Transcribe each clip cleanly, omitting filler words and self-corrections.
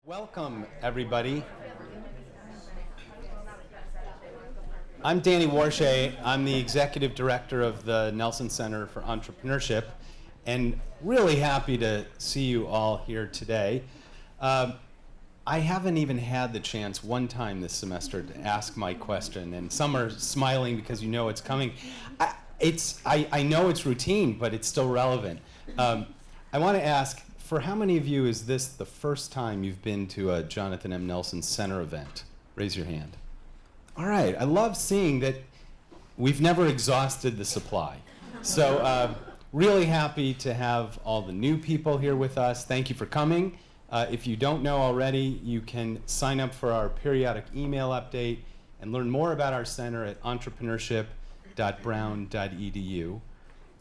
Welcome, everybody. I'm Danny Warshay. I'm the executive director of the Nelson Center for Entrepreneurship, and really happy to see you all here today. I haven't even had the chance one time this semester to ask my question, and some are smiling because you know it's coming. I know it's routine, but it's still relevant. I want to ask, for how many of you is this the first time you've been to a Jonathan M. Nelson Center event? Raise your hand. All right, I love seeing that we've never exhausted the supply. So really happy to have all the new people here with us. Thank you for coming. If you don't know already, you can sign up for our periodic email update and learn more about our center at entrepreneurship.brown.edu.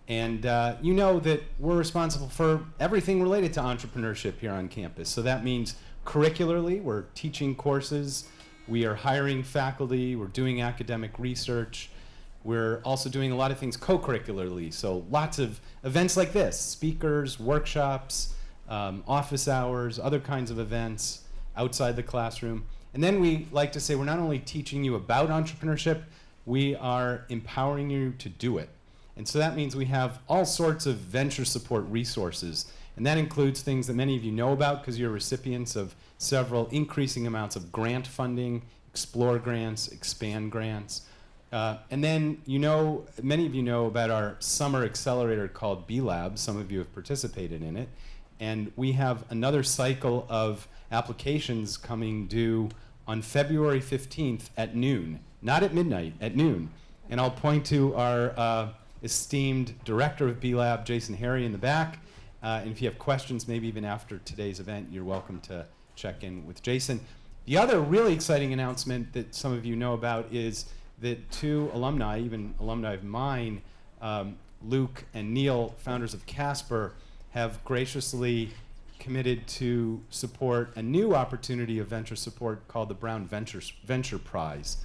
And you know that we're responsible for everything related to entrepreneurship here on campus. So that means curricularly, we're teaching courses, we are hiring faculty, we're doing academic research, we're also doing a lot of things co-curricularly. So lots of events like this, speakers, workshops, office hours, other kinds of events outside the classroom. And then we like to say we're not only teaching you about entrepreneurship, we are empowering you to do it. And so that means we have all sorts of venture support resources. And that includes things that many of you know about because you're recipients of several increasing amounts of grant funding, Explore grants, Expand grants. And then many of you know about our summer accelerator called B-Lab. Some of you have participated in it. And we have another cycle of applications coming due on February 15th at noon. Not at midnight, at noon. And I'll point to our esteemed director of B-Lab, Jason Harry, in the back. And if you have questions, maybe even after today's event, you're welcome to check in with Jason. The other really exciting announcement that some of you know about is that two alumni, even alumni of mine, Luke and Neil, founders of Casper, have graciously committed to support a new opportunity of venture support called the Brown Venture Prize.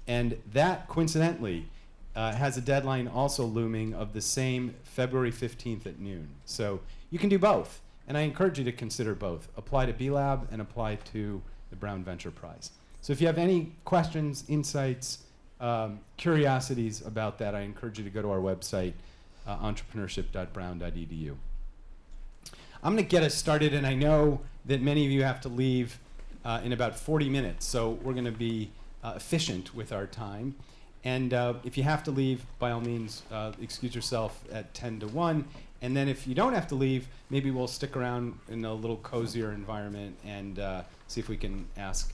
And that, coincidentally, has a deadline also looming of the same February 15th at noon. So you can do both, and I encourage you to consider both. Apply to B-Lab and apply to the Brown Venture Prize. So if you have any questions, insights, curiosities about that, I encourage you to go to our website, entrepreneurship.brown.edu. I'm going to get us started, and I know that many of you have to leave in about 40 minutes, so we're going to be efficient with our time. And if you have to leave, by all means, excuse yourself at 10 to 1. And then if you don't have to leave, maybe we'll stick around in a little cozier environment and see if we can ask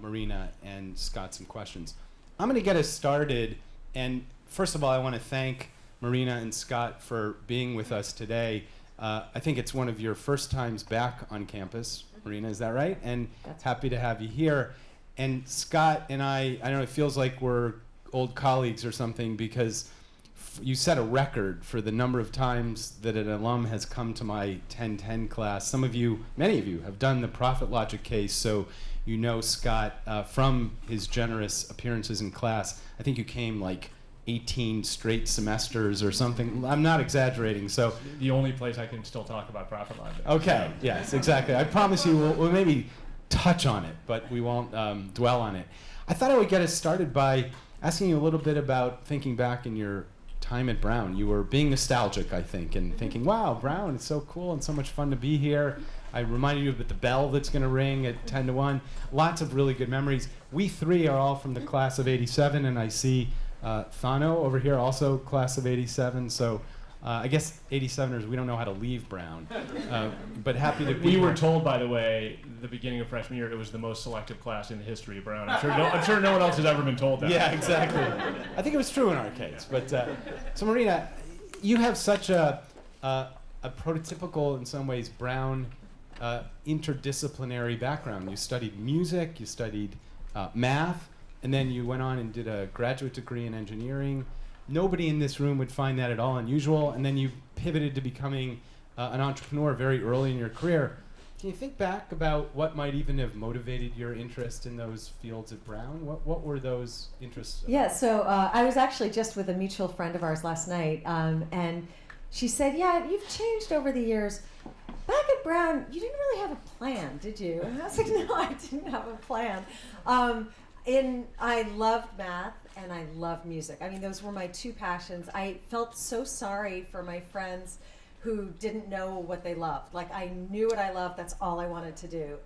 Marina and Scott some questions. I'm going to get us started. And first of all, I want to thank Marina and Scott for being with us today. I think it's one of your first times back on campus. Marina, is that right? And happy to have you here. And Scott and I don't know, it feels like we're old colleagues or something because you set a record for the number of times that an alum has come to my 1010 class. Many of you have done the profit logic case, so you know Scott from his generous appearances in class. I think you came like 18 straight semesters or something. I'm not exaggerating. So the only place I can still talk about profit logic. Okay, yes, exactly. I promise you we'll maybe touch on it, but we won't dwell on it. I thought I would get us started by asking you a little bit about thinking back in your time at Brown. You were being nostalgic, I think, and thinking, wow, Brown, it's so cool and so much fun to be here. I reminded you of the bell that's going to ring at 10 to 1. Lots of really good memories. We three are all from the class of 87, and I see Thano over here, also class of 87. So I guess 87ers, we don't know how to leave Brown, but happy to be We here. were told, by the way, the beginning of freshman year, it was the most selective class in the history of Brown. I'm sure no one else has ever been told that. Yeah, exactly. I think it was true in our case. But so Marina, you have such a prototypical, in some ways, Brown interdisciplinary background. You studied music, you studied math, and then you went on and did a graduate degree in engineering. Nobody in this room would find that at all unusual. And then you pivoted to becoming an entrepreneur very early in your career. Can you think back about what might even have motivated your interest in those fields at Brown? What were those interests? Yeah, so I was actually just with a mutual friend of ours last night, and she said, yeah, you've changed over the years. back at Brown, you didn't really have a plan, did you? And I was like, no, I didn't have a plan. I loved math and I loved music. I mean, those were my two passions. I felt so sorry for my friends who didn't know what they loved. Like, I knew what I loved. That's all I wanted to do.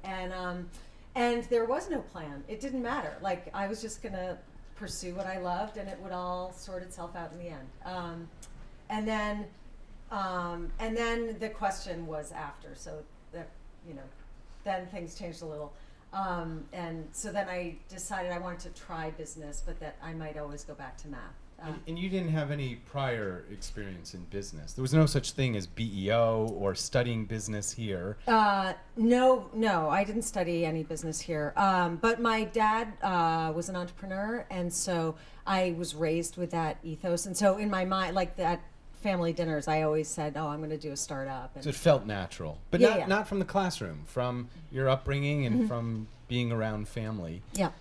And there was no plan. It didn't matter. Like, I was just going to pursue what I loved, and it would all sort itself out in the end. And then the question was after. So that, then things changed a little. And so then I decided I wanted to try business, but that I might always go back to math. And you didn't have any prior experience in business. There was no such thing as BEO or studying business here. No, I didn't study any business here. But my dad was an entrepreneur, and so I was raised with that ethos. And so in my mind, like that family dinners, I always said, "Oh, I'm going to do a startup." And so it felt natural, but not from the classroom, from your upbringing and from being around family. Yeah.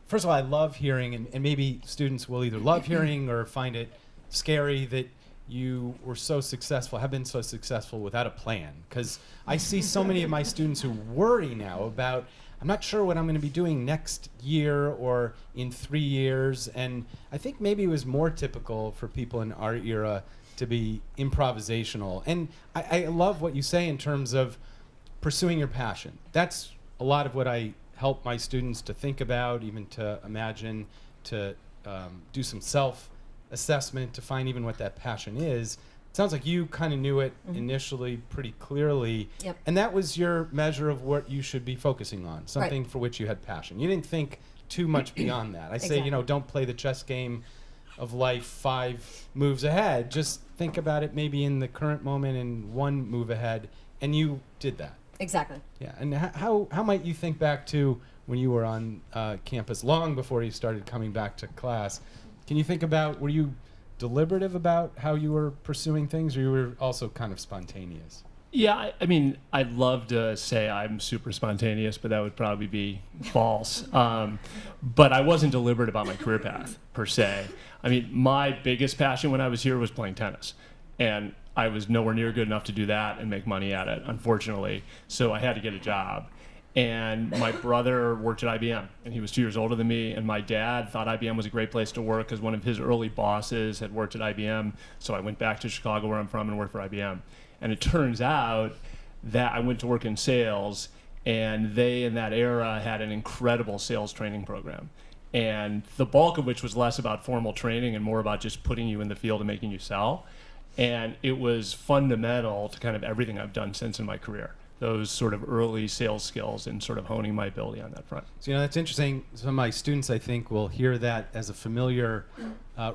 First of all, I love hearing, and maybe students will either love hearing or find it scary that you were so successful, have been so successful without a plan. Because I see so many of my students who worry now about, I'm not sure what I'm going to be doing next year or in 3 years. And I think maybe it was more typical for people in our era to be improvisational. And I love what you say in terms of pursuing your passion. That's a lot of what I help my students to think about, even to imagine, to do some self-assessment to find even what that passion is. It sounds like you kind of knew it initially pretty clearly. Yep. And that was your measure of what you should be focusing on, something for which you had passion. You didn't think too much beyond that. I say, Exactly. don't play the chess game of life 5 moves ahead. Just think about it maybe in the current moment and 1 move ahead. And you did that. Exactly. Yeah, and how might you think back to when you were on campus long before you started coming back to class? Can you think about, were you deliberative about how you were pursuing things, or you were also kind of spontaneous? Yeah, I mean, I'd love to say I'm super spontaneous, but that would probably be false. But I wasn't deliberate about my career path, per se. I mean, my biggest passion when I was here was playing tennis. And I was nowhere near good enough to do that and make money at it, unfortunately. So I had to get a job. And my brother worked at IBM, and he was 2 years older than me. And my dad thought IBM was a great place to work because one of his early bosses had worked at IBM. So I went back to Chicago, where I'm from, and worked for IBM. And it turns out that I went to work in sales, and they, in that era, had an incredible sales training program. And the bulk of which was less about formal training and more about just putting you in the field and making you sell. And it was fundamental to kind of everything I've done since in my career, those sort of early sales skills and sort of honing my ability on that front. So, that's interesting. Some of my students, I think, will hear that as a familiar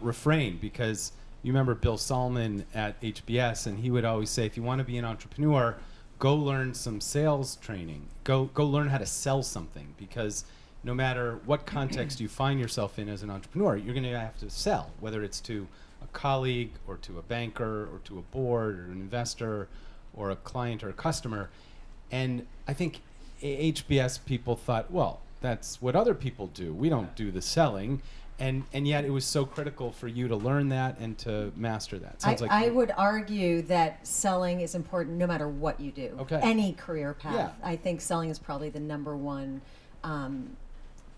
refrain, because you remember Bill Solomon at HBS, and he would always say, if you want to be an entrepreneur, go learn some sales training. Go learn how to sell something, because no matter what context you find yourself in as an entrepreneur, you're going to have to sell, whether it's to a colleague or to a banker or to a board or an investor or a client or a customer. And I think HBS people thought, well, that's what other people do. We don't do the selling. And yet it was so critical for you to learn that and to master that. Sounds like I would argue that selling is important no matter what you do. Okay. Any career path. Yeah. I think selling is probably the number one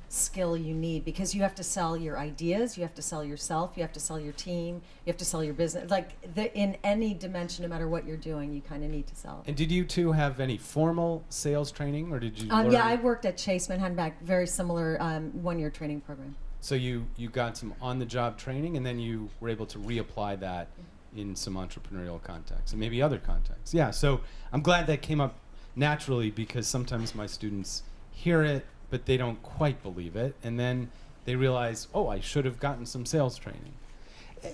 skill you need, because you have to sell your ideas, you have to sell yourself, you have to sell your team, you have to sell your business. Like in any dimension, no matter what you're doing, you kind of need to sell. And did you two have any formal sales training, or did you learn? Yeah, I worked at Chase Manhattan Bank, very similar 1-year training program. So you got some on-the-job training, and then you were able to reapply that in some entrepreneurial contexts and maybe other contexts. Yeah, so I'm glad that came up naturally, because sometimes my students hear it, but they don't quite believe it, and then they realize, oh, I should have gotten some sales training.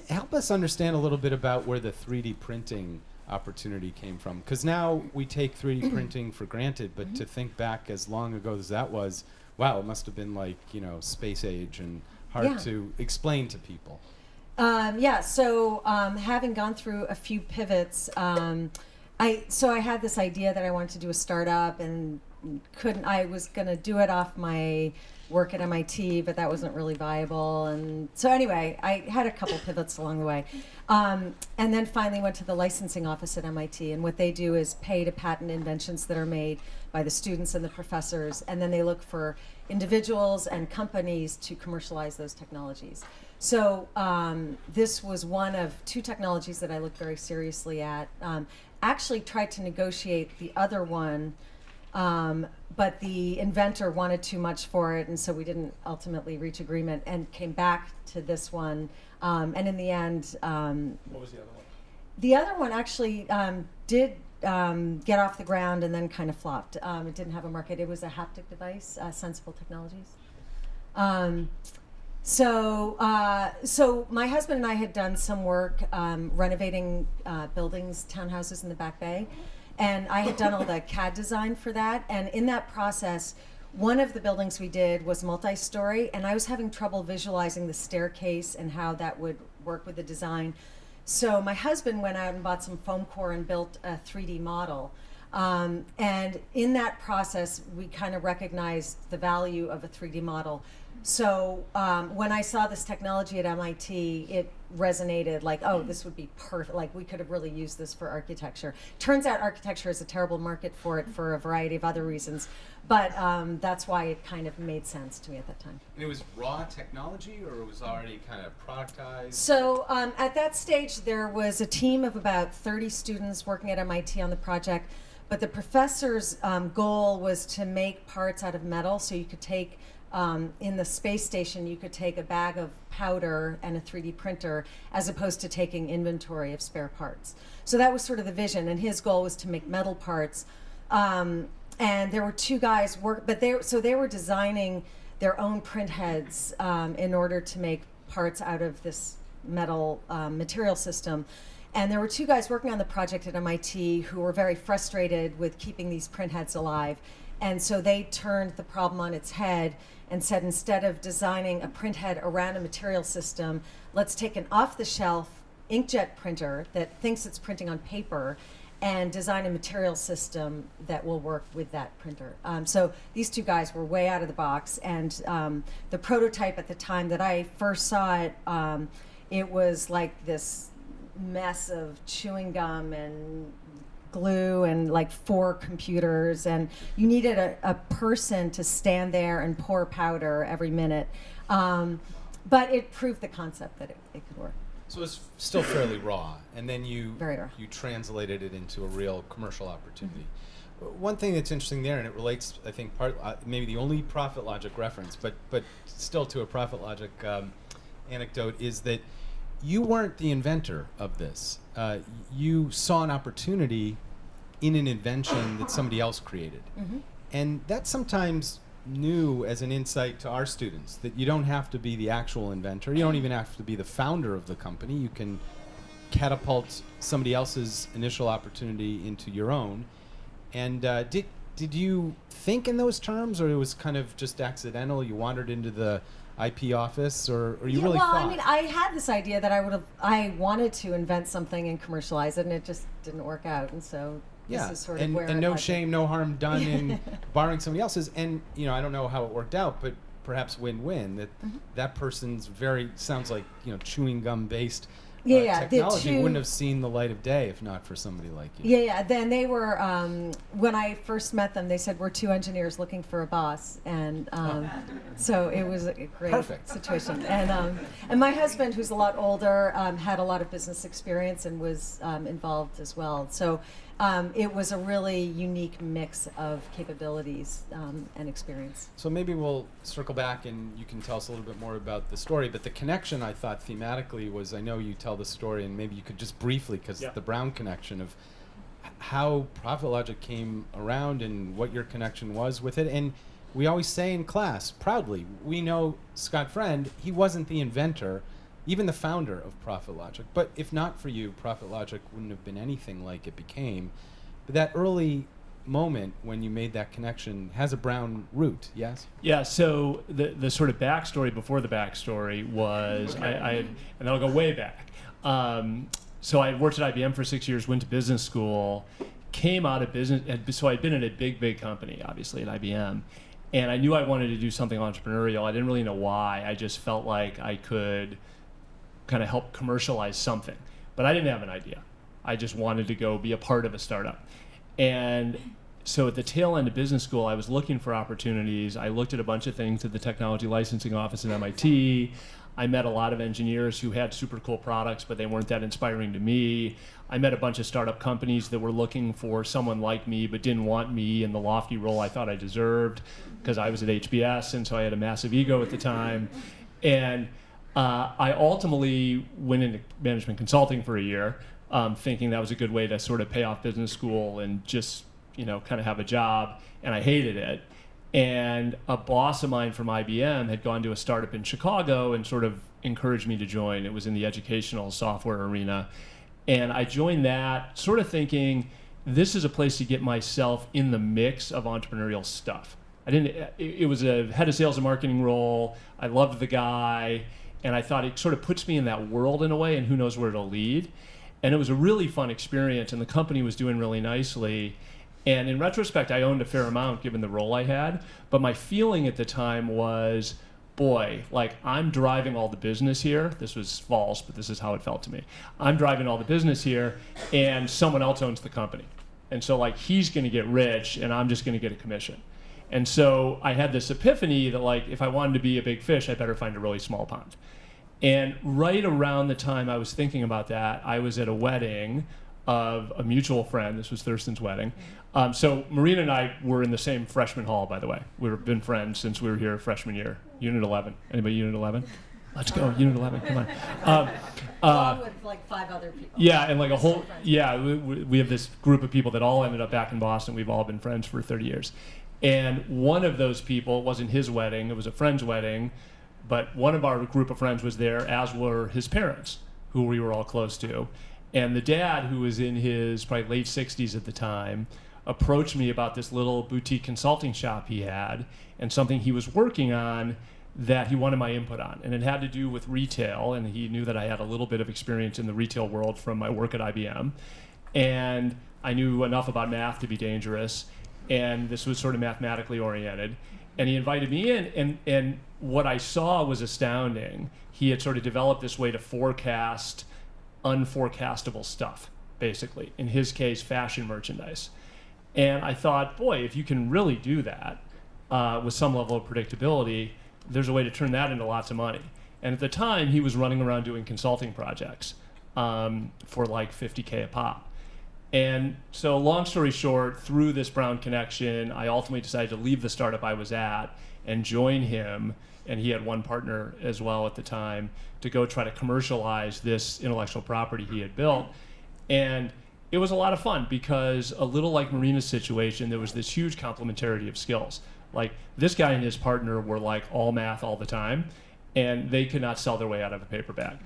Help us understand a little bit about where the 3D printing opportunity came from, because now we take 3D printing for granted, but to think back as long ago as that was, wow, it must have been like, space age and hard to explain to people. So having gone through a few pivots, so I had this idea that I wanted to do a startup and I was going to do it off my work at MIT, but that wasn't really viable. And so anyway, I had a couple pivots along the way. And then finally went to the licensing office at MIT. And what they do is pay to patent inventions that are made by the students and the professors. And then they look for individuals and companies to commercialize those technologies. So this was one of two technologies that I looked very seriously at. Actually tried to negotiate the other one, but the inventor wanted too much for it, and so we didn't ultimately reach agreement and came back to this one. And in the end, What was the other one? the other one actually did get off the ground and then kind of flopped. It didn't have a market. It was a haptic device, Sensible Technologies. So my husband and I had done some work renovating buildings, townhouses in the Back Bay, and I had done all the CAD design for that. And in that process, one of the buildings we did was multi-story, and I was having trouble visualizing the staircase and how that would work with the design. So my husband went out and bought some foam core and built a 3D model. And in that process, we kind of recognized the value of a 3D model. So when I saw this technology at MIT, it resonated like, oh, this would be perfect. Like, we could have really used this for architecture. Turns out architecture is a terrible market for it for a variety of other reasons. But that's why it kind of made sense to me at that time. And it was raw technology, or it was already kind of productized? So at that stage, there was a team of about 30 students working at MIT on the project. But the professor's goal was to make parts out of metal, so you could take in the space station, you could take a bag of powder and a 3D printer as opposed to taking inventory of spare parts. So that was sort of the vision, and his goal was to make metal parts. And there were two guys they were designing their own print heads in order to make parts out of this metal material system. And there were two guys working on the project at MIT who were very frustrated with keeping these print heads alive. And so they turned the problem on its head and said, instead of designing a print head around a material system, let's take an off-the-shelf inkjet printer that thinks it's printing on paper and design a material system that will work with that printer. So these two guys were way out of the box. And the prototype at the time that I first saw it, it was like this mess of chewing gum and glue and like 4 computers, and you needed a person to stand there and pour powder every minute. But it proved the concept that it could work. So it's still fairly raw, and then Very raw. you translated it into a real commercial opportunity. One thing that's interesting there, and it relates, I think, maybe the only Profit Logic reference, but still to a Profit Logic anecdote, is that you weren't the inventor of this. You saw an opportunity in an invention that somebody else created. Mm-hmm. And that's sometimes new as an insight to our students, that you don't have to be the actual inventor. You don't even have to be the founder of the company. You can catapult somebody else's initial opportunity into your own. And did you think in those terms, or it was kind of just accidental? You wandered into the IP office, or you really well, thought? I mean, I had this idea that I wanted to invent something and commercialize it, and it just didn't work out. And so this is sort of where and no it shame, no harm done in borrowing somebody else's. And I don't know how it worked out, but perhaps win-win. That that person's sounds like chewing gum based technology wouldn't have seen the light of day if not for somebody like you. Yeah. Then they were, when I first met them, they said, we're 2 engineers looking for a boss. And so it was a great situation. And my husband, who's a lot older, had a lot of business experience and was involved as well. So it was a really unique mix of capabilities and experience. So maybe we'll circle back and you can tell us a little bit more about the story. But the connection, I thought, thematically was, I know you tell the story, and maybe you could just briefly, because the Brown connection of how Profit Logic came around and what your connection was with it. And we always say in class, proudly, we know Scott Friend, he wasn't the inventor, even the founder of Profit Logic. But if not for you, Profit Logic wouldn't have been anything like it became. But that early moment when you made that connection has a Brown root, yes? Yeah, so the sort of backstory before the backstory was, and I'll go way back. so I worked at IBM for 6 years, went to business school, came out of business, so I'd been in a big company, obviously, at IBM, and I knew I wanted to do something entrepreneurial. I didn't really know why. I just felt like I could kind of help commercialize something, but I didn't have an idea. I just wanted to go be a part of a startup. And so at the tail end of business school, I was looking for opportunities. I looked at a bunch of things at the technology licensing office at MIT. I met a lot of engineers who had super cool products, but they weren't that inspiring to me. I met a bunch of startup companies that were looking for someone like me, but didn't want me in the lofty role I thought I deserved because I was at HBS, and so I had a massive ego at the time. And I ultimately went into management consulting for a year, thinking that was a good way to sort of pay off business school and just, kind of have a job, and I hated it. And a boss of mine from IBM had gone to a startup in Chicago and sort of encouraged me to join. It was in the educational software arena. And I joined that sort of thinking, this is a place to get myself in the mix of entrepreneurial stuff. It was a head of sales and marketing role. I loved the guy. And I thought it sort of puts me in that world in a way, and who knows where it'll lead. And it was a really fun experience, and the company was doing really nicely. And in retrospect, I owned a fair amount given the role I had. But my feeling at the time was, boy, like I'm driving all the business here. This was false, but this is how it felt to me. I'm driving all the business here, and someone else owns the company. And so like he's going to get rich, and I'm just going to get a commission. And so I had this epiphany that like if I wanted to be a big fish, I better find a really small pond. And right around the time I was thinking about that, I was at a wedding of a mutual friend. This was Thurston's wedding. So Marina and I were in the same freshman hall, by the way. We've been friends since we were here freshman year. Unit 11. Anybody Unit 11? Let's go, Unit 11, come on. Along with like 5 other people. Yeah, and like a whole, we have this group of people that all ended up back in Boston. We've all been friends for 30 years. And one of those people, it wasn't his wedding, it was a friend's wedding, but one of our group of friends was there, as were his parents, who we were all close to. And the dad, who was in his probably late 60s at the time, approached me about this little boutique consulting shop he had and something he was working on that he wanted my input on. And it had to do with retail, and he knew that I had a little bit of experience in the retail world from my work at IBM. And I knew enough about math to be dangerous, and this was sort of mathematically oriented. And he invited me in, and what I saw was astounding. He had sort of developed this way to forecast unforecastable stuff, basically. In his case, fashion merchandise. And I thought, boy, if you can really do that with some level of predictability, there's a way to turn that into lots of money. And at the time, he was running around doing consulting projects for like $50K a pop. And so long story short, through this Brown connection, I ultimately decided to leave the startup I was at and join him. And he had one partner as well at the time to go try to commercialize this intellectual property he had built. And it was a lot of fun because a little like Marina's situation, there was this huge complementarity of skills. Like this guy and his partner were like all math all the time, and they could not sell their way out of a paper bag.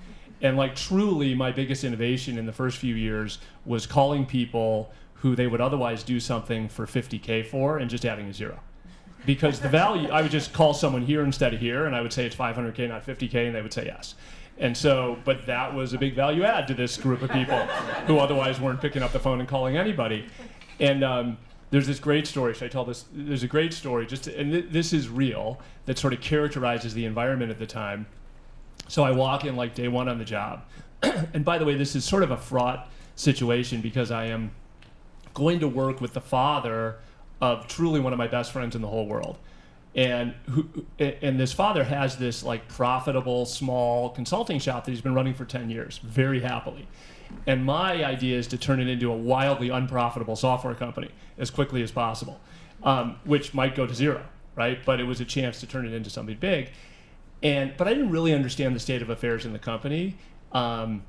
And like truly my biggest innovation in the first few years was calling people who they would otherwise do something for $50K for and just adding a zero. Because the value, I would just call someone here instead of here, and I would say it's $500K, not $50K, and they would say yes. And so, but that was a big value add to this group of people who otherwise weren't picking up the phone and calling anybody. And there's this great story, should I tell this? There's a great story, this is real, that sort of characterizes the environment at the time. So I walk in like day one on the job. And by the way, this is sort of a fraught situation because I am going to work with the father of truly one of my best friends in the whole world. And this father has this like profitable small consulting shop that he's been running for 10 years, very happily. And my idea is to turn it into a wildly unprofitable software company as quickly as possible, which might go to zero, right? But it was a chance to turn it into something big. But I didn't really understand the state of affairs in the company. And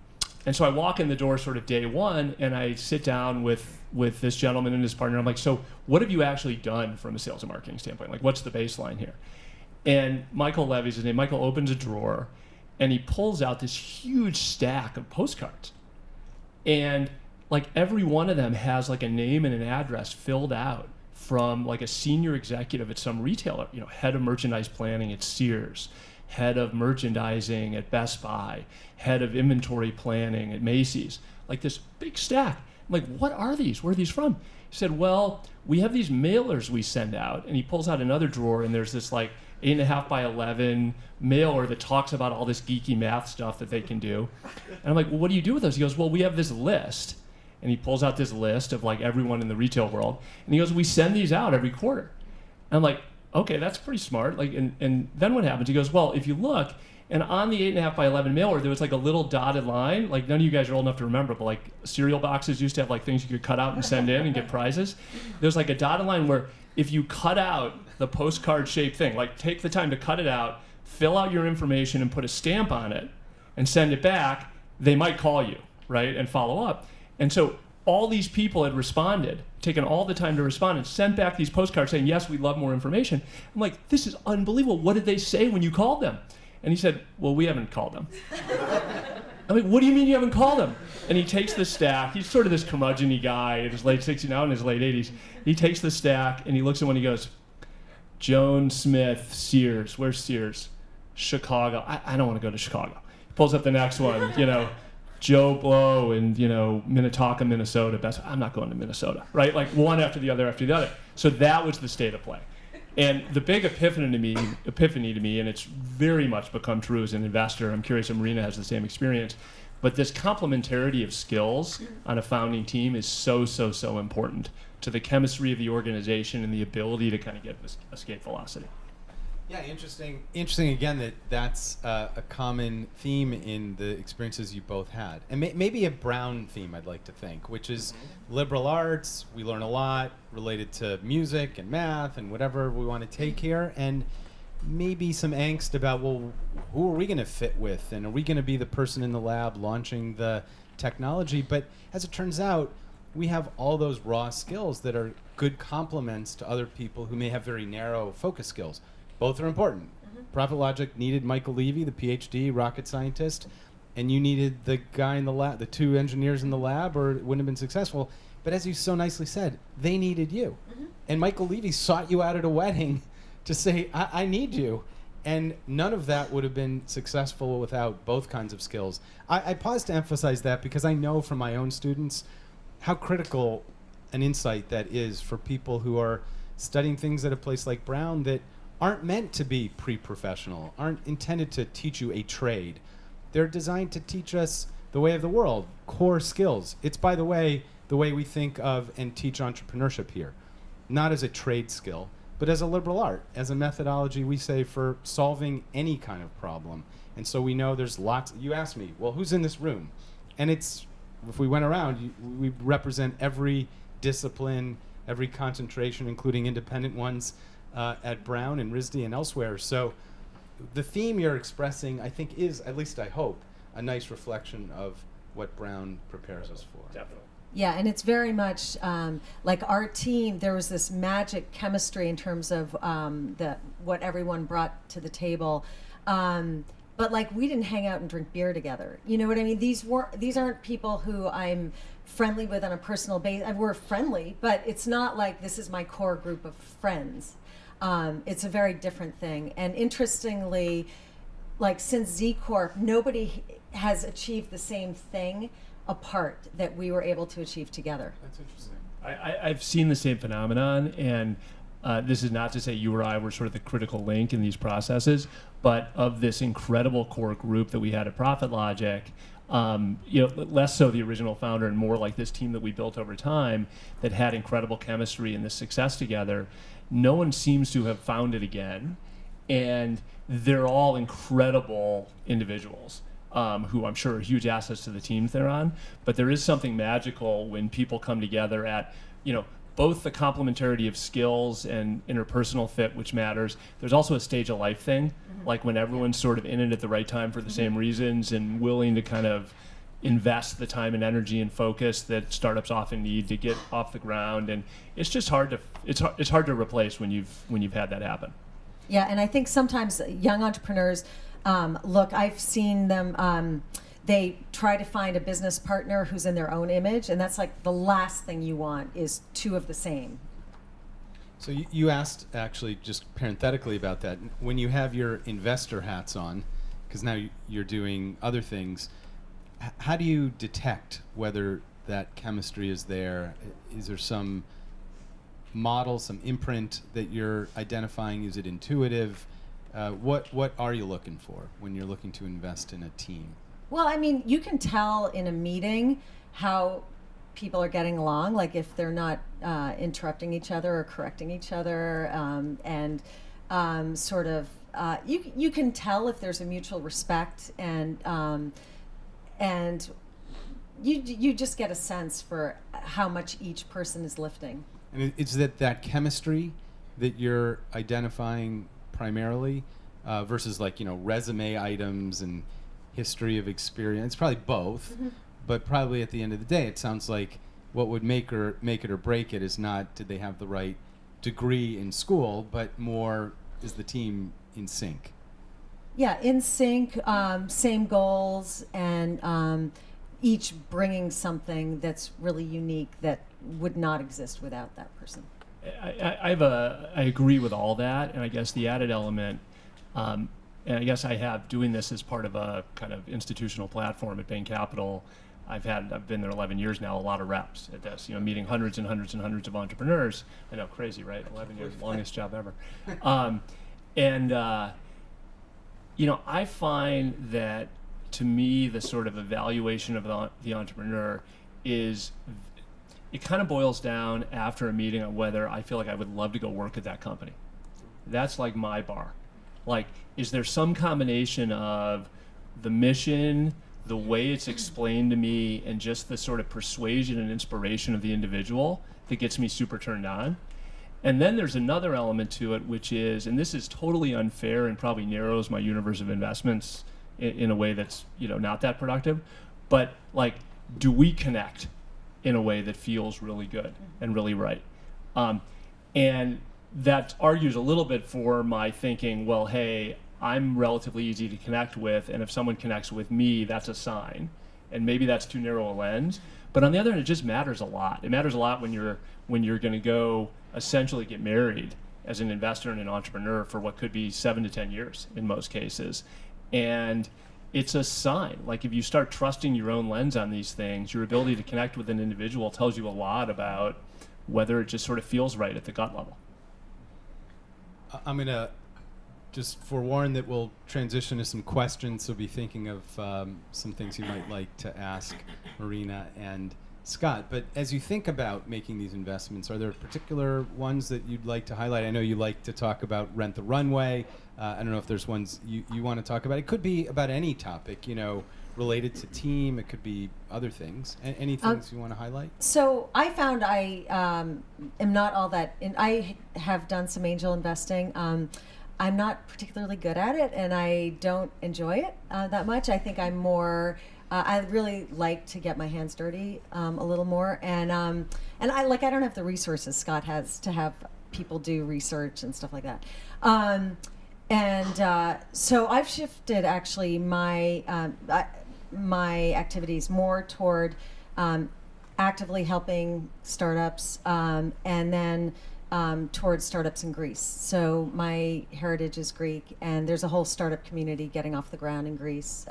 so I walk in the door sort of day one, and I sit down with this gentleman and his partner. I'm like, so what have you actually done from a sales and marketing standpoint? Like, what's the baseline here? And Michael Levy's his name. Michael opens a drawer, and he pulls out this huge stack of postcards. And like every one of them has like a name and an address filled out from like a senior executive at some retailer, head of merchandise planning at Sears, head of merchandising at Best Buy, head of inventory planning at Macy's. like this big stack. I'm like, what are these? Where are these from? He said, well, we have these mailers we send out. And he pulls out another drawer, and there's this like 8.5 by 11 mailer that talks about all this geeky math stuff that they can do. And I'm like, well, what do you do with those? He goes, well, we have this list. And he pulls out this list of like everyone in the retail world. And he goes, we send these out every quarter. And I'm like, okay, that's pretty smart. Like, and then what happens? He goes, well, if you look, and on the 8.5 by 11 mailer, there was like a little dotted line. Like, none of you guys are old enough to remember, but like cereal boxes used to have like things you could cut out and send in and get prizes. There's like a dotted line where if you cut out the postcard shaped thing, like take the time to cut it out, fill out your information and put a stamp on it and send it back, they might call you, right, and follow up. And so all these people had responded, taken all the time to respond, and sent back these postcards saying, yes, we'd love more information. I'm like, this is unbelievable. What did they say when you called them? And he said, well, we haven't called them. I'm like, what do you mean you haven't called them? And he takes the stack. He's sort of this curmudgeon-y guy in his late 60s, now in his late 80s. He takes the stack, and he looks at one, he goes, Joan Smith, Sears. Where's Sears? Chicago. I don't want to go to Chicago. He pulls up the next one, Joe Blow in, Minnetonka, Minnesota. I'm not going to Minnesota, right? Like one after the other. So that was the state of play. And the big epiphany to me, and it's very much become true as an investor, I'm curious if Marina has the same experience, but this complementarity of skills on a founding team is so important to the chemistry of the organization and the ability to kind of get escape velocity. Yeah, interesting again that's a common theme in the experiences you both had. And maybe a Brown theme, I'd like to think, which is liberal arts. We learn a lot related to music and math and whatever we want to take here. And maybe some angst about, well, who are we going to fit with? And are we going to be the person in the lab launching the technology? But as it turns out, we have all those raw skills that are good complements to other people who may have very narrow focus skills. Both are important. Profit Logic needed Michael Levy, the PhD rocket scientist, and you needed the guy in the lab, the two engineers in the lab, or it wouldn't have been successful. But as you so nicely said, they needed you. And Michael Levy sought you out at a wedding to say, I need you. And none of that would have been successful without both kinds of skills. I pause to emphasize that because I know from my own students how critical an insight that is for people who are studying things at a place like Brown that aren't meant to be pre-professional, aren't intended to teach you a trade. They're designed to teach us the way of the world, core skills. It's, by the way we think of and teach entrepreneurship here. Not as a trade skill, but as a liberal art, as a methodology, we say, for solving any kind of problem. And so we know there's lots. You asked me, well, who's in this room? And it's, if we went around, we represent every discipline, every concentration, including independent ones, at Brown and RISD and elsewhere. So the theme you're expressing, I think, is, at least I hope, a nice reflection of what Brown prepares us for. Definitely. Yeah, and it's very much like our team, there was this magic chemistry in terms of what everyone brought to the table. But like, we didn't hang out and drink beer together. You know what I mean? These aren't people who I'm friendly with on a personal basis. We're friendly, but it's not like this is my core group of friends. It's a very different thing. And interestingly, like since Z Corp, nobody has achieved the same thing apart that we were able to achieve together. That's interesting. I've seen the same phenomenon, and this is not to say you or I were sort of the critical link in these processes, but of this incredible core group that we had at Profit Logic, less so the original founder and more like this team that we built over time that had incredible chemistry and this success together. No one seems to have found it again, and they're all incredible individuals who I'm sure are huge assets to the teams they're on. But there is something magical when people come together at, both the complementarity of skills and interpersonal fit, which matters. There's also a stage of life thing, like when everyone's sort of in it at the right time for the same reasons and willing to kind of invest the time and energy and focus that startups often need to get off the ground. And it's just hard to replace when you've had that happen. Yeah, and I think sometimes young entrepreneurs, I've seen them, they try to find a business partner who's in their own image, and that's like the last thing you want is two of the same. So you asked, actually, just parenthetically about that. When you have your investor hats on, because now you're doing other things, how do you detect whether that chemistry is there? Is there some model, some imprint that you're identifying? Is it intuitive? What are you looking for when you're looking to invest in a team? Well, I mean, you can tell in a meeting how people are getting along, like if they're not interrupting each other or correcting each other, and sort of you can tell if there's a mutual respect, and you just get a sense for how much each person is lifting. And is that chemistry that you're identifying primarily versus like, resume items and history of experience? It's probably both, but probably at the end of the day, it sounds like what would make it or break it is not did they have the right degree in school, but more is the team in sync. Yeah, in sync, same goals, and each bringing something that's really unique that would not exist without that person. I agree with all that, and I guess the added element, and I guess I have doing this as part of a kind of institutional platform at Bain Capital. I've been there 11 years now, a lot of reps at this, meeting hundreds and hundreds and hundreds of entrepreneurs. I know, crazy, right? 11 years, longest job ever. I find that, to me, the sort of evaluation of the entrepreneur is, it kind of boils down after a meeting on whether I feel like I would love to go work at that company. That's like my bar. Like, is there some combination of the mission, the way it's explained to me, and just the sort of persuasion and inspiration of the individual that gets me super turned on? And then there's another element to it, which is, and this is totally unfair and probably narrows my universe of investments in a way that's not that productive, but like, do we connect in a way that feels really good and really right? And that argues a little bit for my thinking, well, hey, I'm relatively easy to connect with, and if someone connects with me, that's a sign. And maybe that's too narrow a lens. But on the other hand, it just matters a lot. It matters a lot when you're going to go essentially get married as an investor and an entrepreneur for what could be 7 to 10 years in most cases. And it's a sign. Like, if you start trusting your own lens on these things, your ability to connect with an individual tells you a lot about whether it just sort of feels right at the gut level. I'm going to just forewarn that we'll transition to some questions, so be thinking of some things you might like to ask Marina and Scott. But as you think about making these investments, are there particular ones that you'd like to highlight? I know you like to talk about Rent the Runway. I don't know if there's ones you want to talk about. It could be about any topic, related to team. It could be other things. Any things you want to highlight? So I found I am not all that. I have done some angel investing. I'm not particularly good at it, and I don't enjoy it that much. I think I'm more. I really like to get my hands dirty a little more, and I don't have the resources Scott has to have people do research and stuff like that. So I've shifted actually my my activities more toward actively helping startups, and then towards startups in Greece. So my heritage is Greek, and there's a whole startup community getting off the ground in Greece.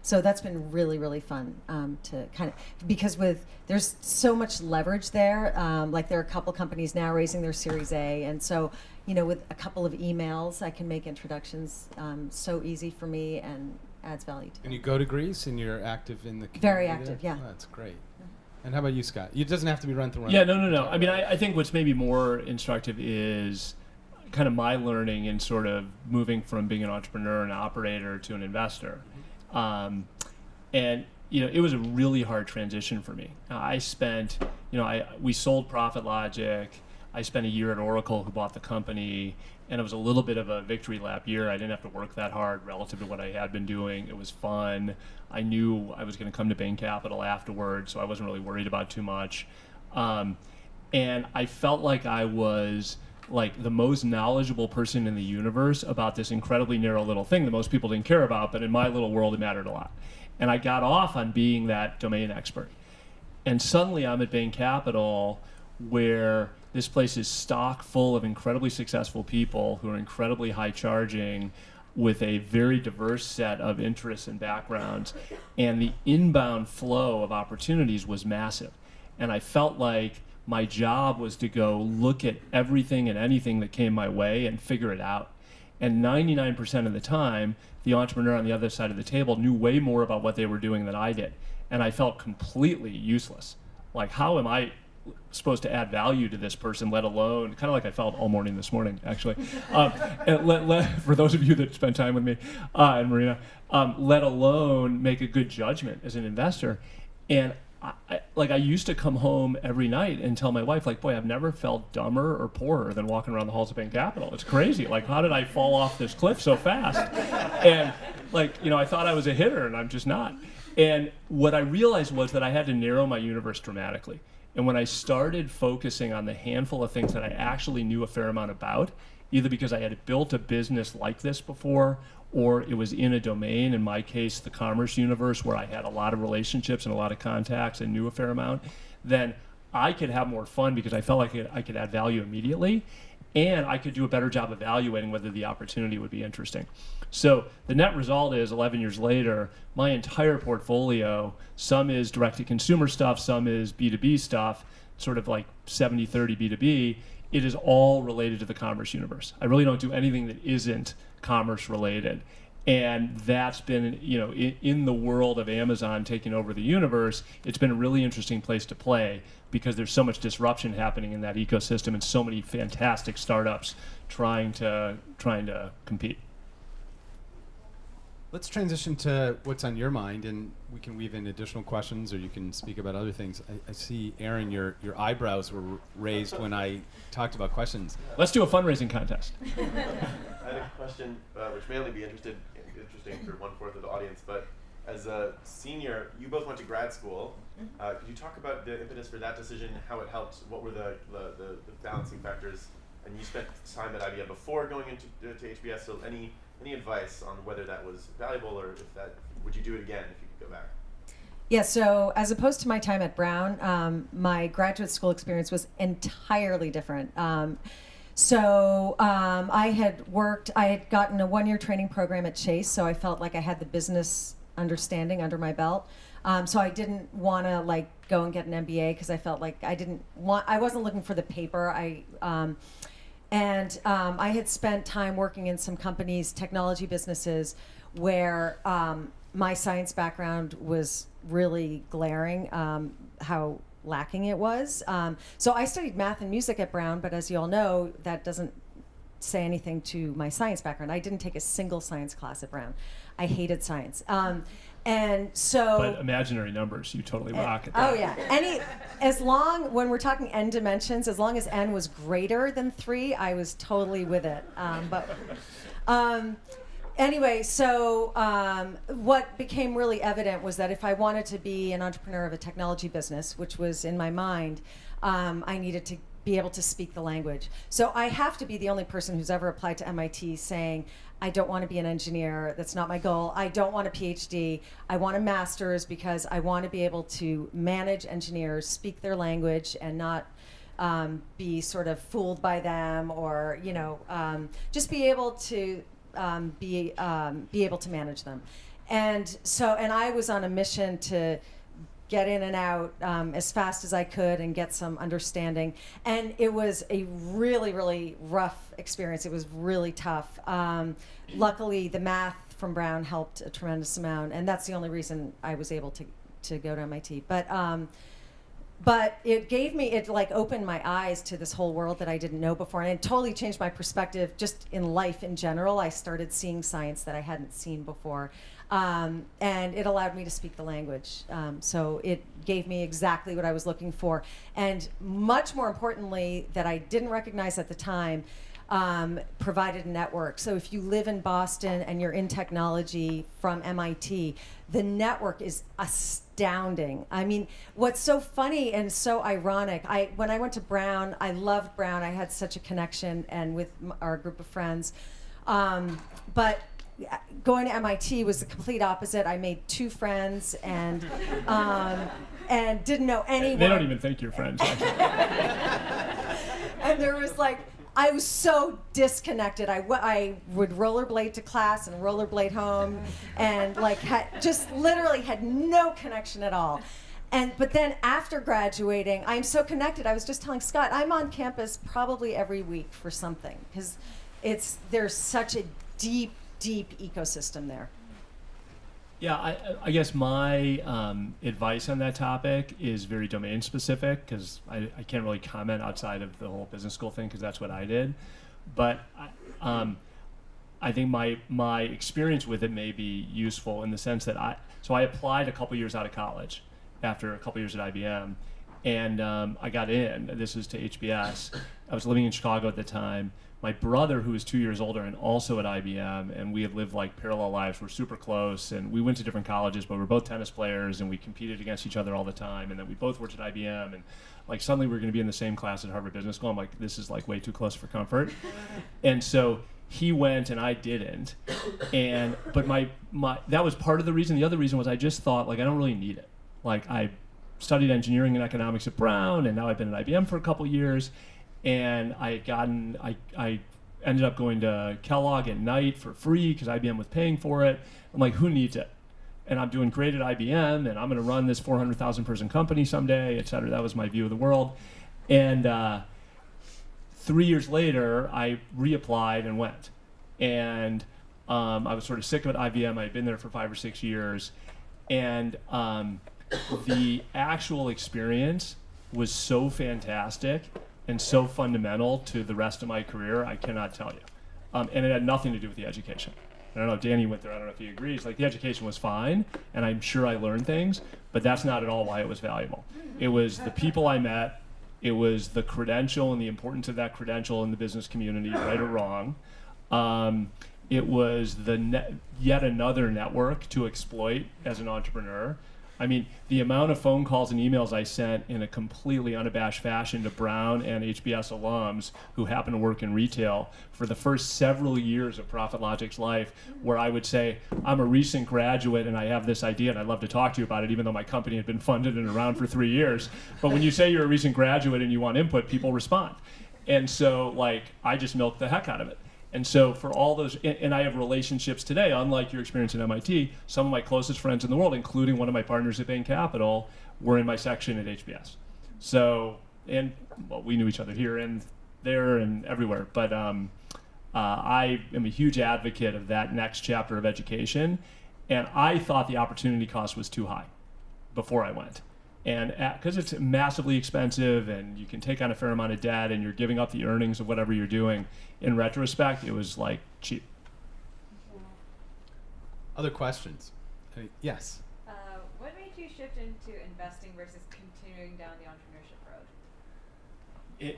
So that's been really, really fun to kind of, because there's so much leverage there. Like, there are a couple companies now raising their Series A, and so with a couple of emails, I can make introductions so easy for me and adds value to them. And you go to Greece and you're active in the community? Very active, there? yeah. Oh, that's great. And how about you, Scott? It doesn't have to be Rent the Runway. Yeah, no. I mean, I think what's maybe more instructive is kind of my learning in sort of moving from being an entrepreneur and operator to an investor. And it was a really hard transition for me. I spent, we sold Profit Logic. I spent a year at Oracle, who bought the company, and it was a little bit of a victory lap year. I didn't have to work that hard relative to what I had been doing. It was fun. I knew I was going to come to Bain Capital afterwards, so I wasn't really worried about too much. And I felt like I was like the most knowledgeable person in the universe about this incredibly narrow little thing that most people didn't care about, but in my little world, it mattered a lot. And I got off on being that domain expert. And suddenly I'm at Bain Capital, where this place is stock full of incredibly successful people who are incredibly high charging. with a very diverse set of interests and backgrounds, and the inbound flow of opportunities was massive. And I felt like my job was to go look at everything and anything that came my way and figure it out. And 99% of the time, the entrepreneur on the other side of the table knew way more about what they were doing than I did. And I felt completely useless. Like, how am I supposed to add value to this person, let alone, kind of like I felt all morning this morning, actually. For those of you that spend time with me and Marina, let alone make a good judgment as an investor. And I used to come home every night and tell my wife, like, boy, I've never felt dumber or poorer than walking around the halls of Bain Capital. It's crazy. Like, how did I fall off this cliff so fast? And I thought I was a hitter, and I'm just not. And what I realized was that I had to narrow my universe dramatically. And when I started focusing on the handful of things that I actually knew a fair amount about, either because I had built a business like this before, or it was in a domain, in my case, the commerce universe, where I had a lot of relationships and a lot of contacts and knew a fair amount, then I could have more fun because I felt like I could add value immediately, and I could do a better job evaluating whether the opportunity would be interesting. So the net result is 11 years later, my entire portfolio, some is direct-to-consumer stuff, some is B2B stuff, sort of like 70-30 B2B, it is all related to the commerce universe. I really don't do anything that isn't commerce related. And that's been, in the world of Amazon taking over the universe, it's been a really interesting place to play because there's so much disruption happening in that ecosystem and so many fantastic startups trying to compete. Let's transition to what's on your mind, and we can weave in additional questions, or you can speak about other things. I see, Aaron, your eyebrows were raised when I talked about questions. Let's do a fundraising contest. I had a question which may only be interesting for 1/4 of the audience, but as a senior, you both went to grad school. Could you talk about the impetus for that decision, how it helped, what were the balancing factors? And you spent time at IBM before going into HBS, so any advice on whether that was valuable, or would you do it again if you could go back? Yeah, so as opposed to my time at Brown, my graduate school experience was entirely different. I had gotten a 1-year training program at Chase, so I felt like I had the business understanding under my belt. So I didn't want to go and get an MBA because I felt like I wasn't looking for the paper. I had spent time working in some companies, technology businesses, where my science background was really glaring, how lacking it was. So I studied math and music at Brown, but as you all know, that doesn't say anything to my science background. I didn't take a single science class at Brown. I hated science. But imaginary numbers, you totally rock at that. Oh yeah, when we're talking n dimensions, as long as n was greater than 3, I was totally with it. Anyway, what became really evident was that if I wanted to be an entrepreneur of a technology business, which was in my mind, I needed to be able to speak the language. So I have to be the only person who's ever applied to MIT saying, I don't want to be an engineer. That's not my goal. I don't want a PhD. I want a master's because I want to be able to manage engineers, speak their language, and not be sort of fooled by them, or just be able to be able to manage them. And I was on a mission to get in and out as fast as I could and get some understanding. And it was a really, really rough experience. It was really tough. Luckily, the math from Brown helped a tremendous amount, and that's the only reason I was able to go to MIT. But it opened my eyes to this whole world that I didn't know before, and it totally changed my perspective just in life in general. I started seeing science that I hadn't seen before. And it allowed me to speak the language. So it gave me exactly what I was looking for. And much more importantly, that I didn't recognize at the time, provided a network. So if you live in Boston and you're in technology from MIT, the network is astounding. I mean, what's so funny and so ironic, when I went to Brown, I loved Brown. I had such a connection and with our group of friends. But going to MIT was the complete opposite. I made 2 friends and didn't know anyone. They don't even think you're friends, actually. And there was I was so disconnected. I would rollerblade to class and rollerblade home, and like just literally had no connection at all. But then after graduating, I'm so connected. I was just telling Scott, I'm on campus probably every week for something, because there's such a deep ecosystem there. Yeah, I guess my advice on that topic is very domain specific, because I can't really comment outside of the whole business school thing, because that's what I did. But I think my experience with it may be useful in the sense that I applied a couple years out of college after a couple years at IBM, and I got in. This was to HBS. I was living in Chicago at the time. My brother, who was 2 years older and also at IBM, and we had lived like parallel lives. We're super close, and we went to different colleges, but we were both tennis players, and we competed against each other all the time. And then we both worked at IBM, and like suddenly we were going to be in the same class at Harvard Business School. I'm like, this is like way too close for comfort. And so he went, and I didn't. But my that was part of the reason. The other reason was I just thought, like, I don't really need it. Like, I studied engineering and economics at Brown, and now I've been at IBM for a couple years. And I ended up going to Kellogg at night for free because IBM was paying for it. I'm like, who needs it? And I'm doing great at IBM, and I'm going to run this 400,000 person company someday, et cetera. That was my view of the world. And 3 years later, I reapplied and went. And I was sort of sick of it at IBM. I had been there for 5 or 6 years. And the actual experience was so fantastic and so fundamental to the rest of my career, I cannot tell you. And it had nothing to do with the education. I don't know if Danny went there, I don't know if he agrees. Like, the education was fine, and I'm sure I learned things, but that's not at all why it was valuable. It was the people I met, it was the credential and the importance of that credential in the business community, right or wrong. It was yet another network to exploit as an entrepreneur. I mean, the amount of phone calls and emails I sent in a completely unabashed fashion to Brown and HBS alums who happen to work in retail for the first several years of ProfitLogic's life, where I would say, I'm a recent graduate and I have this idea and I'd love to talk to you about it, even though my company had been funded and around for 3 years. But when you say you're a recent graduate and you want input, people respond. And so, like, I just milked the heck out of it. And so for all those, and I have relationships today, unlike your experience at MIT, some of my closest friends in the world, including one of my partners at Bain Capital, were in my section at HBS. So, and well, we knew each other here and there and everywhere, but I am a huge advocate of that next chapter of education. And I thought the opportunity cost was too high before I went. And because it's massively expensive and you can take on a fair amount of debt and you're giving up the earnings of whatever you're doing, in retrospect, it was like cheap. Other questions? Yes. What made you shift into investing versus continuing down the entrepreneurship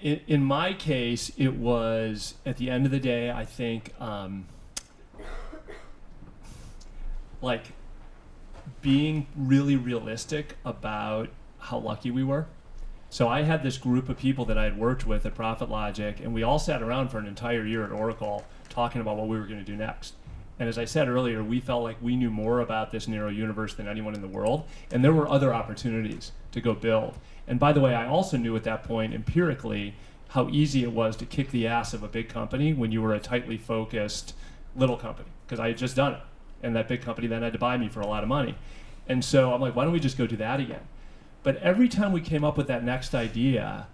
road? In my case, it was, at the end of the day, I think, like, being really realistic about how lucky we were. So I had this group of people that I had worked with at ProfitLogic, and we all sat around for an entire year at Oracle talking about what we were going to do next. And as I said earlier, we felt like we knew more about this narrow universe than anyone in the world, and there were other opportunities to go build. And by the way, I also knew at that point empirically how easy it was to kick the ass of a big company when you were a tightly focused little company, because I had just done it. And that big company then had to buy me for a lot of money. And so I'm like, why don't we just go do that again? But every time we came up with that next idea,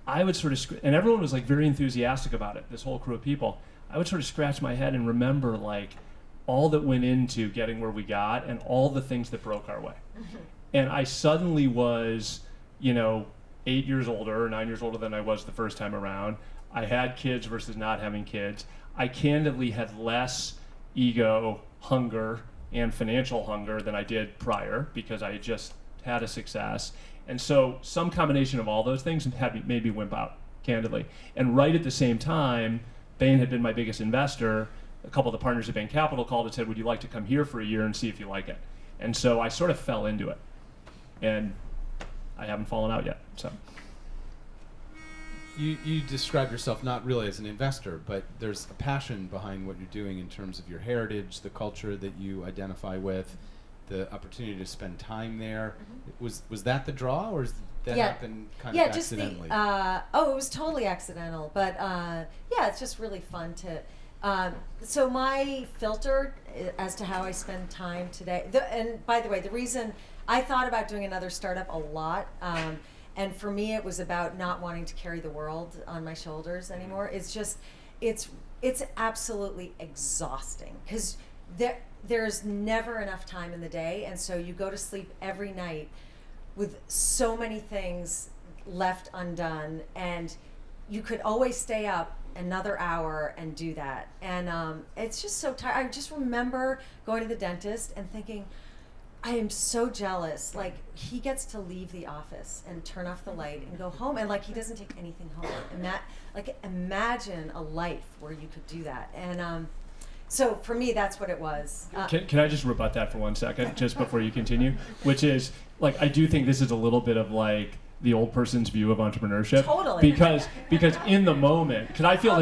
I would sort of, and everyone was like very enthusiastic about it, this whole crew of people. I would sort of scratch my head and remember like all that went into getting where we got and all the things that broke our way. And I suddenly was, 8 years older or 9 years older than I was the first time around. I had kids versus not having kids. I candidly had less ego, hunger, and financial hunger than I did prior because I had just had a success. And so some combination of all those things made me wimp out, candidly. And right at the same time, Bain had been my biggest investor. A couple of the partners at Bain Capital called and said, would you like to come here for a year and see if you like it? And so I sort of fell into it. And I haven't fallen out yet, so. You describe yourself not really as an investor, but there's a passion behind what you're doing in terms of your heritage, the culture that you identify with, the opportunity to spend time there. Was that the draw, or that Yeah. happened kind Yeah, of just accidentally. it was totally accidental, but yeah, it's just really fun to. So my filter as to how I spend time today, and by the way, the reason I thought about doing another startup a lot, and for me it was about not wanting to carry the world on my shoulders anymore. It's just, it's absolutely exhausting because there's never enough time in the day, and so you go to sleep every night with so many things left undone, and you could always stay up another hour and do that. And it's just so tired. I just remember going to the dentist and thinking, I am so jealous. Like, he gets to leave the office and turn off the light and go home, and like he doesn't take anything home. And that, like, imagine a life where you could do that. And so for me, that's what it was. Can I just rebut that for 1 second, just before you continue? Which is, like, I do think this is a little bit of like the old person's view of entrepreneurship. Totally. Because in the moment, because I feel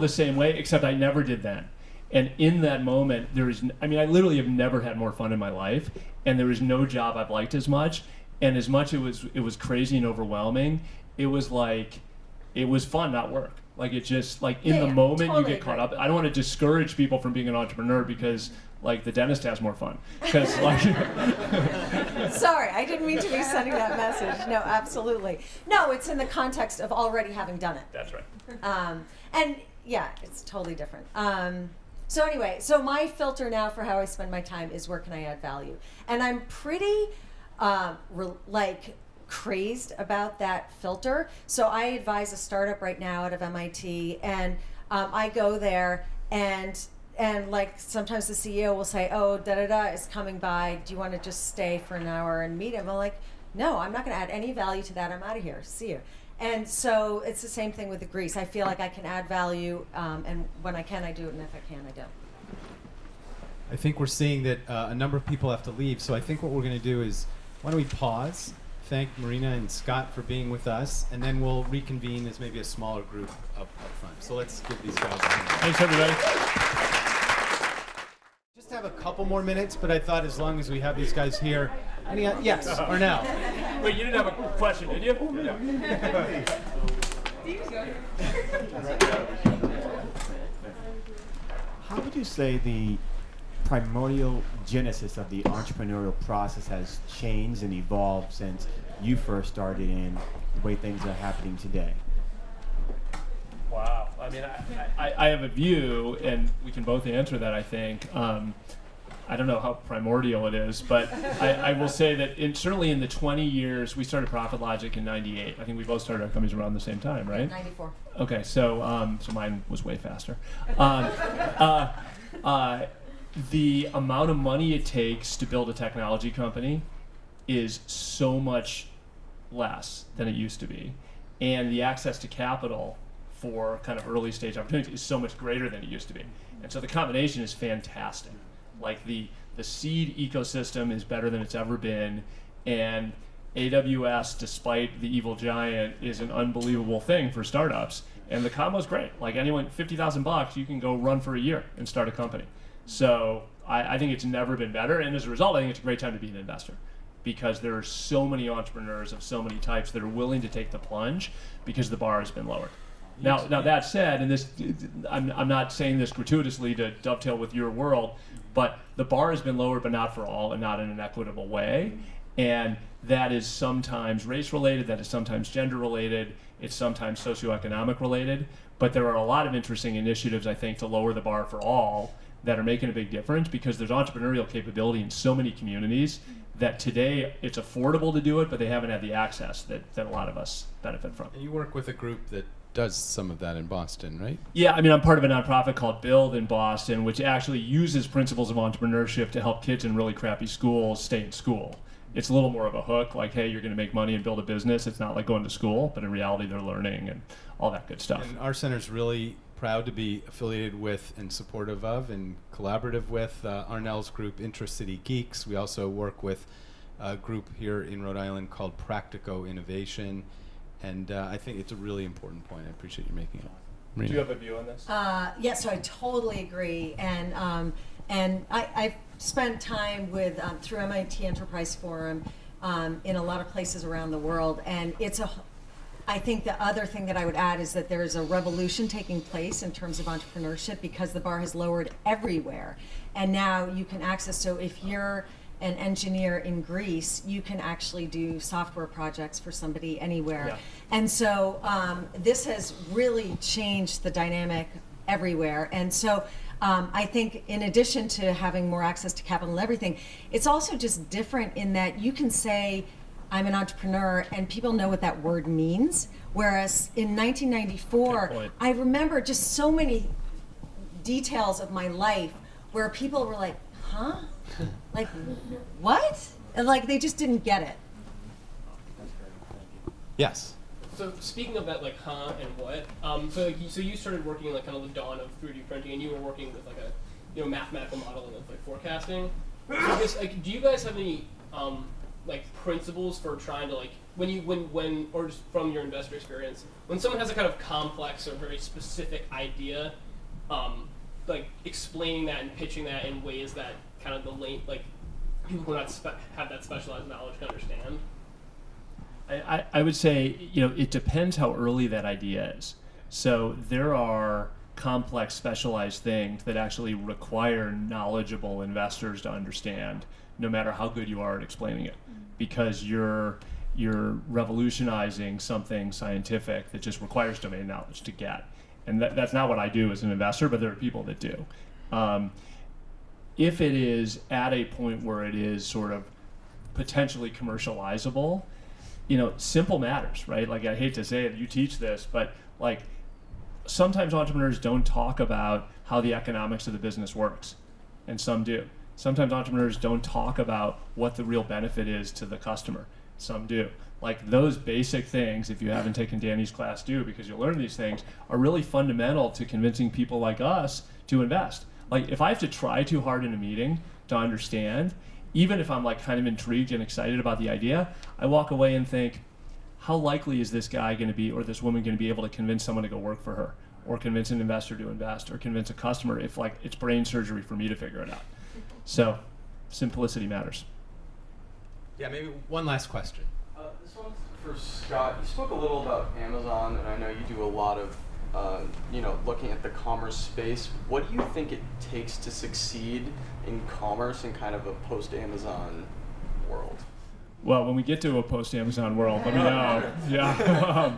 the same way, except I never did then. And in that moment, I literally have never had more fun in my life, and there is no job I've liked as much. And as much it was crazy and overwhelming, it was fun, not work. Like, it just, like, in the moment totally you get caught agree. up. I don't want to discourage people from being an entrepreneur because, like, the dentist has more fun. Because, like, Sorry, I didn't mean to be sending that message. No, absolutely. No, it's in the context of already having done it. that's right. And yeah, it's totally different. So anyway, so my filter now for how I spend my time is where can I add value? And I'm pretty crazed about that filter. So I advise a startup right now out of MIT, and I go there and like sometimes the CEO will say, oh, da-da-da is coming by. Do you want to just stay for an hour and meet him? I'm like, no, I'm not going to add any value to that. I'm out of here. See you. And so it's the same thing with the grease. I feel like I can add value, and when I can, I do it, and if I can, I don't. I think we're seeing that a number of people have to leave, so I think what we're going to do is, why don't we pause, thank Marina and Scott for being with us, and then we'll reconvene as maybe a smaller group up front. So let's give these guys a minute. Thanks, everybody. Just have a couple more minutes, but I thought as long as we have these guys here, yes or no? Wait, you didn't have a question, did you? How would you say the primordial genesis of the entrepreneurial process has changed and evolved since you first started and the way things are happening today? Wow. I mean, I have a view, and we can both answer that, I think. I don't know how primordial it is, but I will say that certainly in the 20 years, we started Profit Logic in 98. I think we both started our companies around the same time, right? 94. Okay, so mine was way faster. The amount of money it takes to build a technology company is so much less than it used to be. And the access to capital for kind of early stage opportunities is so much greater than it used to be. And so the combination is fantastic. Like the seed ecosystem is better than it's ever been, and AWS, despite the evil giant, is an unbelievable thing for startups. And the combo's great. Like, anyone, $50,000, you can go run for a year and start a company. So I think it's never been better, and as a result, I think it's a great time to be an investor, because there are so many entrepreneurs of so many types that are willing to take the plunge because the bar has been lowered. Now that said, and this, I'm not saying this gratuitously to dovetail with your world, but the bar has been lowered, but not for all, and not in an equitable way. And that is sometimes race related, that is sometimes gender related, it's sometimes socioeconomic related. But there are a lot of interesting initiatives, I think, to lower the bar for all that are making a big difference, because there's entrepreneurial capability in so many communities that today it's affordable to do it, but they haven't had the access that a lot of us benefit from. And you work with a group that does some of that in Boston, right? Yeah, I mean, I'm part of a nonprofit called Build in Boston, which actually uses principles of entrepreneurship to help kids in really crappy schools stay in school. It's a little more of a hook, like, hey, you're going to make money and build a business. It's not like going to school, but in reality, they're learning and all that good stuff. And our center's really proud to be affiliated with and supportive of and collaborative with Arnell's group, Intracity Geeks. We also work with a group here in Rhode Island called Practico Innovation. And I think it's a really important point. I appreciate you making it. Marina. Do you have a view on this? Yes, so I totally agree. And I've spent time with, through MIT Enterprise Forum, in a lot of places around the world. And I think the other thing that I would add is that there is a revolution taking place in terms of entrepreneurship because the bar has lowered everywhere. And now you can access, so if you're an engineer in Greece, you can actually do software projects for somebody anywhere. Yeah. And so this has really changed the dynamic everywhere. And so I think in addition to having more access to capital and everything, it's also just different in that you can say, I'm an entrepreneur, and people know what that word means. Whereas in 1994, I remember just so many details of my life where people were like, huh? Like, what? And like, they just didn't get it. Yes. So speaking of that, like, huh and what, so you started working in like kind of the dawn of 3D printing, and you were working with like a mathematical modeling of like forecasting. So I guess, like, do you guys have any like principles for trying to, like, when or just from your investor experience, when someone has a kind of complex or very specific idea, like explaining that and pitching that in ways that kind of like people who not have that specialized knowledge can understand? I would say, it depends how early that idea is. So there are complex, specialized things that actually require knowledgeable investors to understand, no matter how good you are at explaining it, because you're revolutionizing something scientific that just requires domain knowledge to get. And that's not what I do as an investor, but there are people that do. If it is at a point where it is sort of potentially commercializable, simple matters, right? Like, I hate to say it, you teach this, but like sometimes entrepreneurs don't talk about how the economics of the business works, and some do. Sometimes entrepreneurs don't talk about what the real benefit is to the customer. Some do. Like, those basic things, if you haven't taken Danny's class, do, because you'll learn these things, are really fundamental to convincing people like us to invest. Like, if I have to try too hard in a meeting to understand, even if I'm like kind of intrigued and excited about the idea, I walk away and think, how likely is this guy going to be, or this woman going to be able to convince someone to go work for her, or convince an investor to invest, or convince a customer, if like it's brain surgery for me to figure it out. So simplicity matters. Yeah, maybe one last question. This one's for Scott. You spoke a little about Amazon, and I know you do a lot of, looking at the commerce space. What do you think it takes to succeed in commerce in kind of a post-Amazon world? Well, when we get to a post-Amazon world, let me know. Yeah.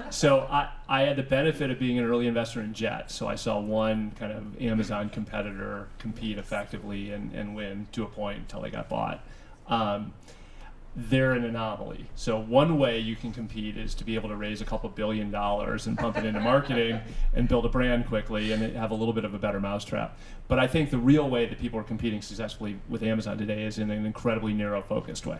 So I had the benefit of being an early investor in Jet. So I saw one kind of Amazon competitor compete effectively and win to a point until they got bought. They're an anomaly. So one way you can compete is to be able to raise a couple $1 billion and pump it into marketing and build a brand quickly and have a little bit of a better mousetrap. But I think the real way that people are competing successfully with Amazon today is in an incredibly narrow focused way.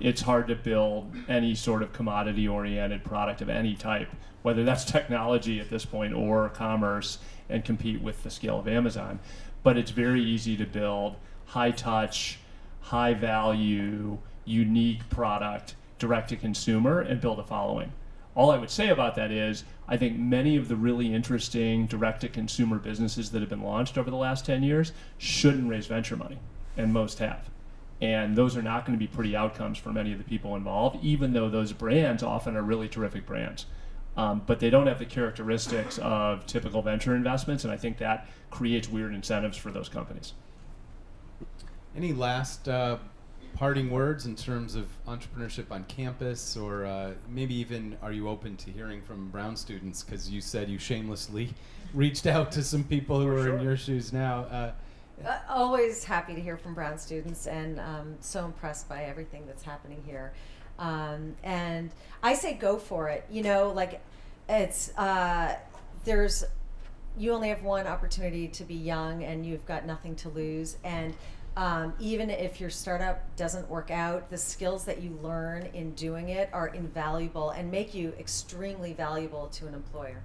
It's hard to build any sort of commodity-oriented product of any type, whether that's technology at this point or commerce, and compete with the scale of Amazon. But it's very easy to build high-touch, high-value, unique product direct to consumer and build a following. All I would say about that is I think many of the really interesting direct to consumer businesses that have been launched over the last 10 years shouldn't raise venture money, and most have. And those are not going to be pretty outcomes for many of the people involved, even though those brands often are really terrific brands. But they don't have the characteristics of typical venture investments, and I think that creates weird incentives for those companies. Any last parting words in terms of entrepreneurship on campus, or maybe even are you open to hearing from Brown students, because you said you shamelessly reached out to some people who are in your shoes now. Always happy to hear from Brown students, and so impressed by everything that's happening here. And I say go for it. Like, it's you only have one opportunity to be young, and you've got nothing to lose. And even if your startup doesn't work out, the skills that you learn in doing it are invaluable and make you extremely valuable to an employer.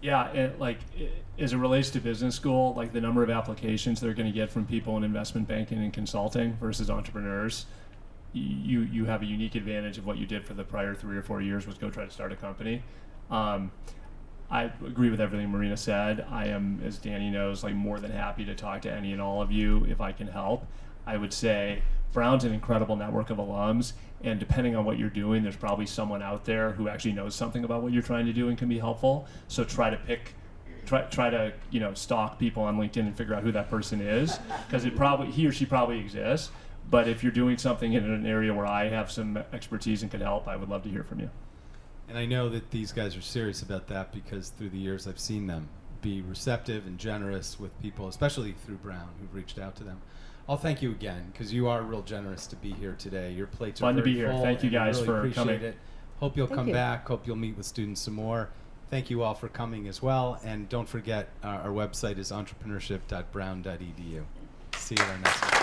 Yeah, as it relates to business school, like the number of applications they're going to get from people in investment banking and consulting versus entrepreneurs, you have a unique advantage of what you did for the prior 3 or 4 years was go try to start a company. I agree with everything Marina said. I am, as Danny knows, like more than happy to talk to any and all of you if I can help. I would say Brown's an incredible network of alums, and depending on what you're doing, there's probably someone out there who actually knows something about what you're trying to do and can be helpful. So try to stalk people on LinkedIn and figure out who that person is, because he or she probably exists. But if you're doing something in an area where I have some expertise and could help, I would love to hear from you. And I know that these guys are serious about that, because through the years I've seen them be receptive and generous with people, especially through Brown, who've reached out to them. I'll thank you again, because you are real generous to be here today. Your plates are Fun to very be here. full, Thank you and I guys really for appreciate coming. it. Hope you'll Thank come you. back. Hope you'll meet with students some more. Thank you all for coming as well. And don't forget, our website is entrepreneurship.brown.edu. See you at our next one.